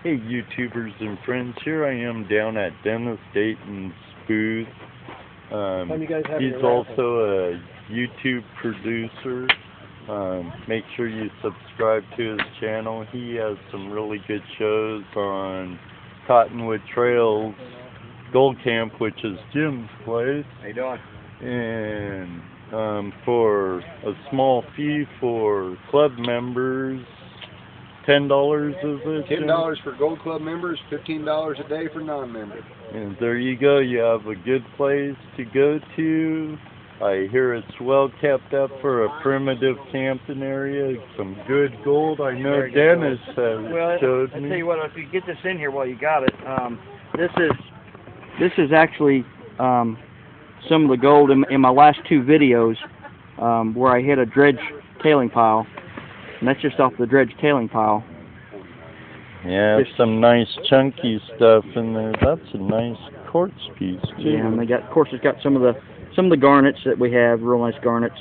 Hey YouTubers and friends, here I am down at Dennis Dayton's booth. He's also a YouTube producer. Make sure you subscribe to his channel. He has some really good shows on Cottonwood Trails Gold Camp, which is Jim's place. How you doing? And for a small fee for club members, $10 is it? $10 for Gold Club members, $15 a day for non-members. And there you go. You have a good place to go to. I hear it's well kept up for a primitive camping area. Some good gold. I know Dennis has showed me. I'll tell you what, if you get this in here while you got it, this is actually some of the gold in my last two videos where I hit a dredge tailing pile. And that's just off the dredge tailing pile. Yeah, some nice chunky stuff in there. That's a nice quartz piece too. Yeah, and of course, it's got some of the garnets that we have, real nice garnets.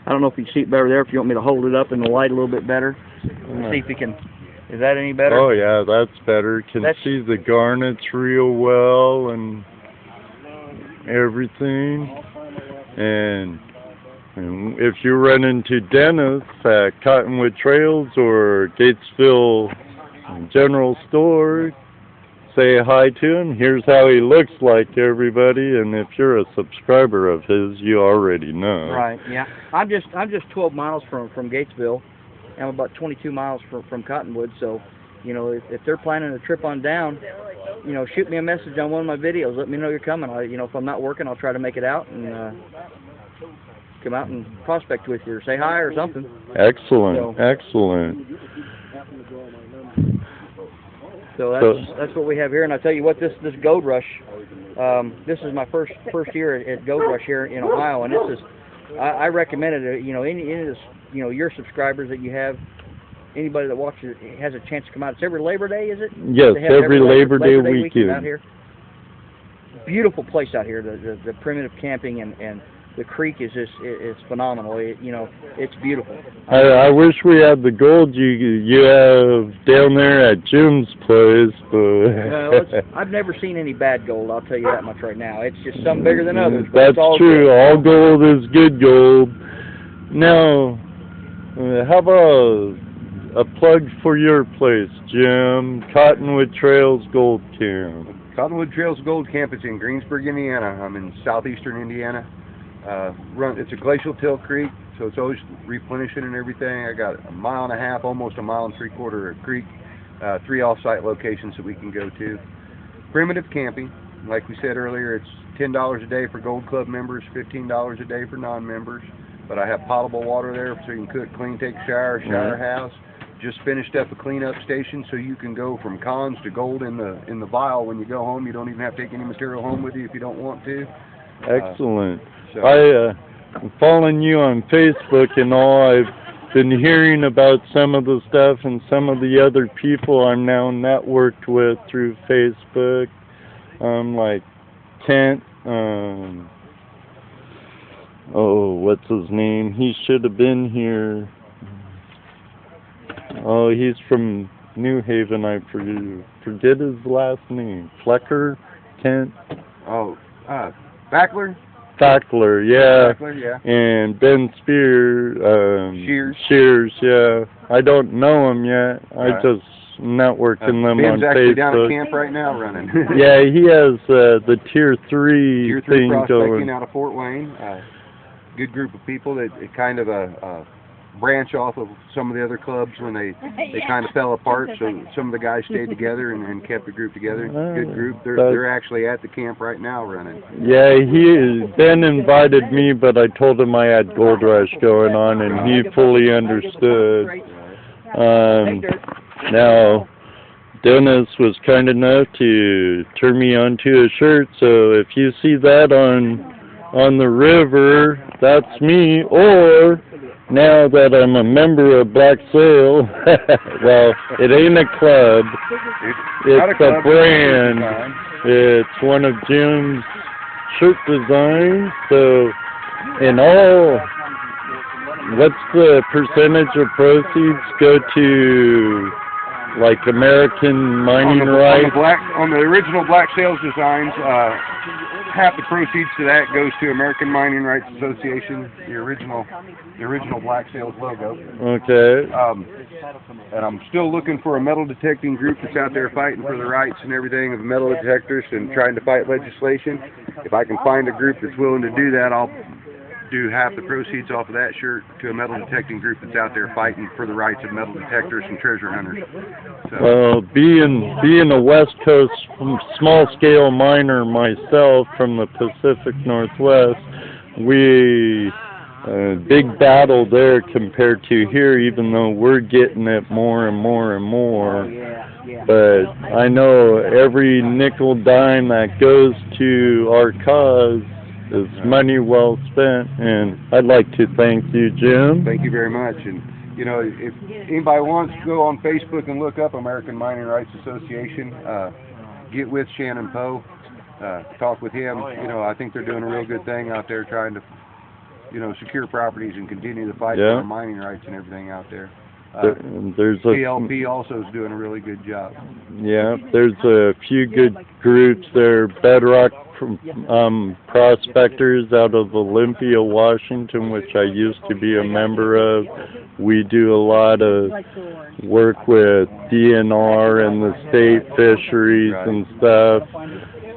I don't know if you can see it better there. If you want me to hold it up in the light a little bit better, see if you can. Is that any better? Oh yeah, that's better. Can see the garnets real well and everything. And if you run into Dennis at Cottonwood Trails or Gatesville General Store, say hi to him. Here's how he looks like, everybody. And if you're a subscriber of his, you already know. Right. Yeah. I'm just 12 miles from Gatesville. I'm about 22 miles from Cottonwood. So, you know, if they're planning a trip on down, you know, shoot me a message on one of my videos. Let me know you're coming. You know, if I'm not working, I'll try to make it out and come out and prospect with you or say hi or something. Excellent, excellent. So that's what we have here. And I tell you what, this Gold Rush, this is my first year at Gold Rush here in Ohio, and this is I recommend it. You know, any of this, you know, your subscribers that you have, anybody that watches it has a chance to come out. It's every Labor Day, is it? Yes, every Labor Day weekend out here. Beautiful place out here. The primitive camping and the creek is just it's phenomenal. You know, it's beautiful. I wish we had the gold you have down there at Jim's place, but I've never seen any bad gold. I'll tell you that much right now. It's just some bigger than others. That's true. All gold is good gold. Now, how about a plug for your place, Jim? Cottonwood Trails Gold Camp. Cottonwood Trails Gold Camp is in Greensburg, Indiana. I'm in southeastern Indiana. It's a glacial till creek, so it's always replenishing and everything. I got a mile and a half, almost a mile and three-quarter of creek, 3 off-site locations that we can go to. Primitive camping, like we said earlier, it's $10 a day for Gold Club members, $15 a day for non-members. But I have potable water there so you can cook, clean, take a shower house. Just finished up a cleanup station so you can go from cons to gold in the vial when you go home. You don't even have to take any material home with you if you don't want to. Excellent. I'm following you on Facebook and all. I've been hearing about some of the stuff and some of the other people I'm now networked with through Facebook, like Kent. Oh, what's his name? He should have been here. Oh, he's from New Haven. I forget his last name. Flecker? Kent? Oh, Backler? Fackler, yeah. Fackler, yeah. And Ben Shears, yeah. I don't know him yet. I just networking them on Facebook. Ben's actually down at camp right now running. Yeah, he has the Tier 3 thing prospecting going. Out of Fort Wayne. Good group of people that kind of a branch off of some of the other clubs when they kind of fell apart, so some of the guys stayed together and kept the group together. Good group. They're actually at the camp right now running. Yeah, Ben invited me, but I told him I had Gold Rush going on, and he fully understood. Now, Dennis was kind enough to turn me onto a shirt, so if you see that on the river, that's me, or now that I'm a member of Black Sail, well, it ain't a club, it's a brand. It's one of Jim's shirt designs, so in all, what's the percentage of proceeds go to like American Mining on Rights? on the original black sails designs, half the proceeds to that goes to American Mining Rights Association, the original black sails logo. Okay. And I'm still looking for a metal detecting group that's out there fighting for the rights and everything of metal detectors and trying to fight legislation. If I can find a group that's willing to do that, I'll do half the proceeds off of that shirt to a metal detecting group that's out there fighting for the rights of metal detectors and treasure hunters. So, well, being a West Coast small-scale miner myself from the Pacific Northwest, we big battle there compared to here, even though we're getting it more and more and more. But I know every nickel dime that goes to our cause is money well spent, and I'd like to thank you, Jim. Thank you very much. And you know, if anybody wants to go on Facebook and look up American Mining Rights Association, get with Shannon Poe, talk with him. You know, I think they're doing a real good thing out there, trying to, you know, secure properties and continue the fight for mining rights and everything out there. There's PLP also is doing a really good job. Yeah, there's a few good groups there. Bedrock Prospectors out of Olympia, Washington, which I used to be a member of. We do a lot of work with DNR and the state fisheries and stuff,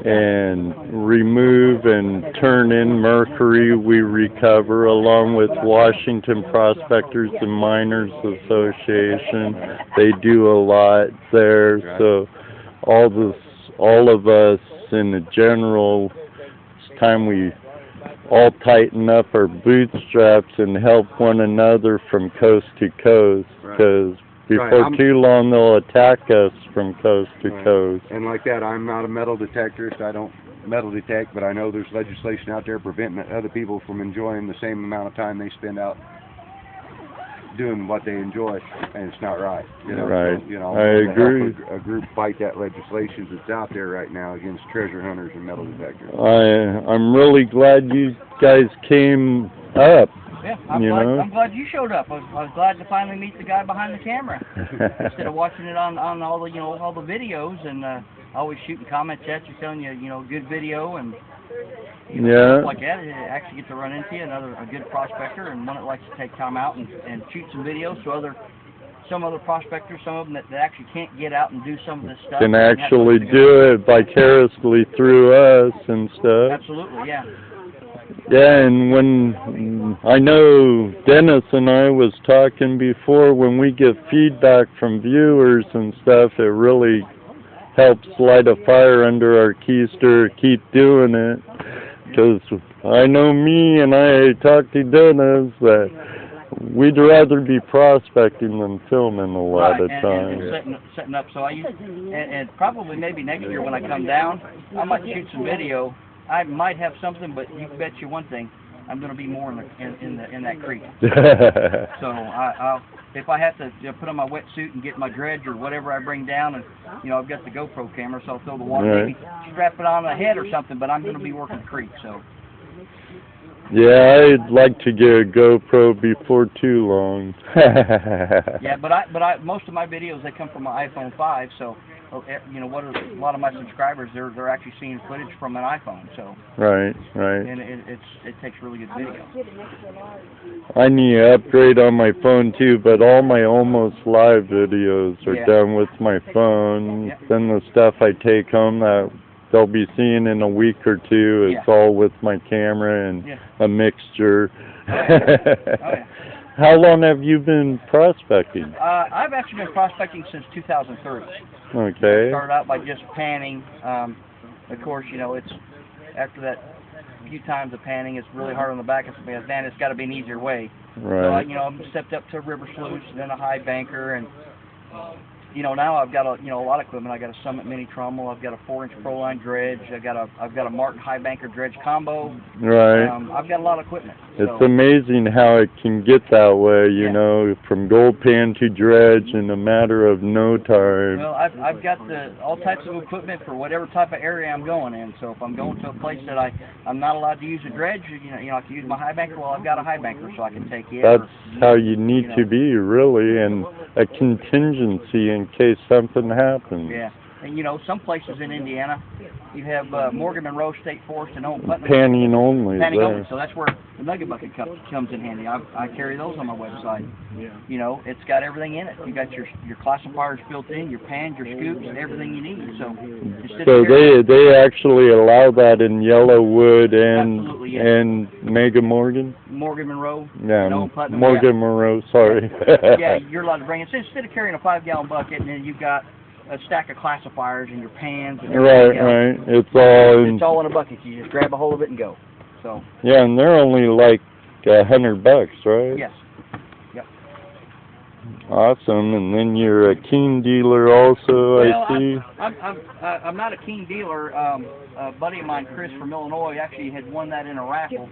and remove and turn in mercury we recover, along with Washington Prospectors and Miners Association. They do a lot there, so all of us in the general, it's time we all tighten up our bootstraps and help one another from coast to coast, because before too long they'll attack us from coast to coast. And like that, I'm not a metal detectorist. I don't metal detect, but I know there's legislation out there preventing other people from enjoying the same amount of time they spend out doing what they enjoy, and it's not right. You know, right. So, you know, I agree. Help a group fight that legislation that's out there right now against treasure hunters and metal detectors. I'm really glad you guys came up. Yeah, I'm glad you showed up. I was glad to finally meet the guy behind the camera instead of watching it on all the all the videos and always shooting comments at you, telling you good video and stuff like that. Actually get to run into you, a good prospector and one that likes to take time out and shoot some videos so some other prospectors, some of them that actually can't get out and do some of this stuff, can actually do it vicariously through us and stuff. Absolutely, yeah. Yeah, and when I know Dennis and I was talking before, when we get feedback from viewers and stuff, it really helps light a fire under our keister, keep doing it. Because I know me and I talked to Dennis that we'd rather be prospecting than filming a lot of times. And setting up. So I use, and probably maybe next year when I come down, I might shoot some video. I might have something, but you bet you one thing, I'm going to be more in that creek. So I'll, if I have to put on my wetsuit and get my dredge or whatever I bring down, and I've got the GoPro camera, so I'll throw the water, maybe strap it on the head or something. But I'm going to be working the creek, so. Yeah, I'd like to get a GoPro before too long. Yeah, but I most of my videos, they come from my iPhone 5, so a lot of my subscribers they're actually seeing footage from an iPhone, so. Right. And it takes really good video. I need to upgrade on my phone too, but all my almost live videos are done with my phone. Then the stuff I take home that they'll be seeing in a week or two is all with my camera and a mixture. How long have you been prospecting? I've actually been prospecting since 2003. Okay. I started out by just panning. Of course, it's after that few times of panning, it's really hard on the back. It's man, it's got to be an easier way. Right. So I stepped up to a river sluice, then a high banker, and now I've got a lot of equipment. I got a Summit Mini Trommel. I've got a 4-inch Proline dredge. I've got a Martin high banker dredge combo. Right. I've got a lot of equipment. It's amazing how it can get that way, you know, from gold pan to dredge in a matter of no time. Well, I've got all types of equipment for whatever type of area I'm going in. So if I'm going to a place that I'm not allowed to use a dredge, you know, I can use my high banker. Well, I've got a high banker, so I can take it. That's how you need to be, really, and a contingency in case something happens. Yeah. And, you know, some places in Indiana, you have Morgan Monroe State Forest and Old Putnam. Panning only. Panning only. So that's where the nugget bucket comes in handy. I carry those on my website. You know, it's got everything in it. You got your classifiers built in, your pans, your scoops, everything you need. So they actually allow that in Yellowwood and Mega Morgan? Morgan Monroe. Yeah, and Old Putnam. Morgan Monroe, sorry. Yeah, you're allowed to bring it. So instead of carrying a 5-gallon bucket, and then you've got a stack of classifiers and your pans and everything else. Right. It's all in a bucket. You just grab a hold of it and go. So. Yeah, and they're only like $100, right? Yes. Yep. Awesome. And then you're a Keen dealer also, well, I see. I'm not a Keen dealer. A buddy of mine, Chris from Illinois, actually had won that in a raffle.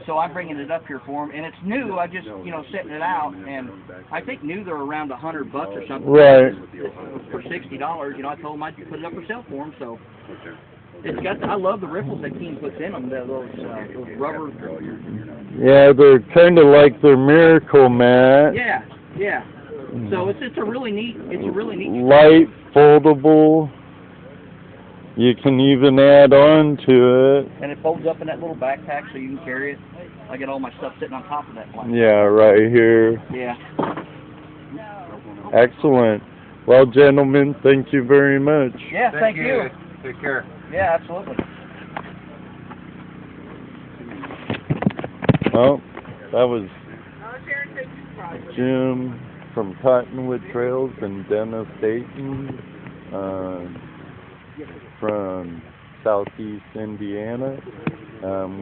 So I'm bringing it up here for him, and it's new. I just, you know, setting it out, and I think new they're around $100 or something. Right. For $60, you know, I told him I'd put it up for sale for him. So it's got. I love the ripples that Keen puts in them. Those rubber. Yeah, they're kind of like their Miracle Mat. Yeah. Yeah. So it's a really neat. Light, foldable. You can even add on to it. And it folds up in that little backpack so you can carry it. I got all my stuff sitting on top of that blanket. Yeah, right here. Yeah. Excellent. Well, gentlemen, thank you very much. Yeah, thank you. Take care. Yeah, absolutely. Well, that was Jim from Cottonwood Trails and Dennis Dayton from southeast Indiana.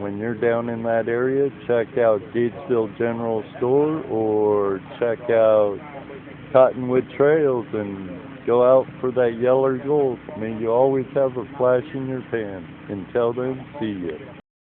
When you're down in that area, check out Gatesville General Store or check out Cottonwood Trails and go out for that yellow gold. May you always have a flash in your pan. Until then, see ya.